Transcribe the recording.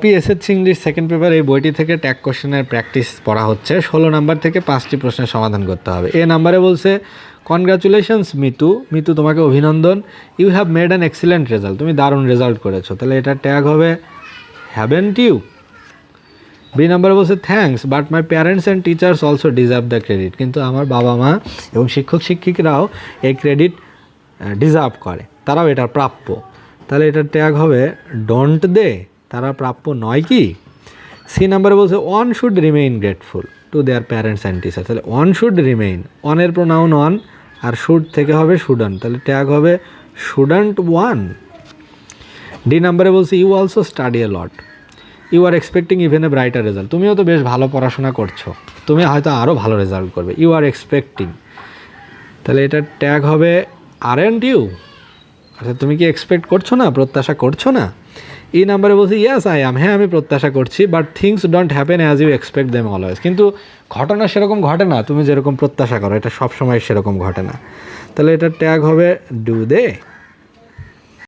SSC English second paper এই বইটি থেকে ট্যাগ কোশ্চেনের প্র্যাকটিস পড়া হচ্ছে। 16 নাম্বার থেকে 5টি প্রশ্নের সমাধান করতে হবে। এ নাম্বারে বলছে কনগ্রাচুলেশনস মিতু, মিতু তোমাকে অভিনন্দন, you have made an excellent result, তুমি দারুণ রেজাল্ট করেছো। তাহলে এটা ট্যাগ হবে হ্যাভেন্ট ইউ। বি নাম্বারে বলছে thanks but my parents and teachers also deserve the credit, কিন্তু আমার বাবা মা এবং শিক্ষক শিক্ষিকারাও এই ক্রেডিট ডিজার্ভ করে, তারাও এটার প্রাপ্য। তাহলে এটার ট্যাগ হবে ডোন্ট দে, তারা প্রাপ্য নয় কি? সি নাম্বারে বলছে one should remain grateful to their parents and teacher, তাহলে ওয়ান শুড রিমেইন, অনের প্রোনাউন ওয়ান আর শুড থেকে হবে শুডন্ট, তাহলে ট্যাগ হবে শুডন্ট ওয়ান। ডি নাম্বারে বলছে you also study a lot, you are expecting even a brighter result, তুমিও তো বেশ ভালো পড়াশোনা করছো, তুমি হয়তো আরও ভালো রেজাল্ট করবে, ইউ আর এক্সপেক্টিং, তাহলে এটার ট্যাগ হবে আরএন্ট ইউ, অর্থাৎ তুমি কি এক্সপেক্ট করছো না, প্রত্যাশা করছো না। এই নাম্বারে বলছি ইয়েস আই অ্যাম, হ্যাঁ আমি প্রত্যাশা করছি, but things don't happen as you expect them always, কিন্তু ঘটনা সেরকম ঘটে না তুমি যেরকম প্রত্যাশা করো, এটা সবসময় সেরকম ঘটে না। তাহলে এটার ট্যাগ হবে ডু দে।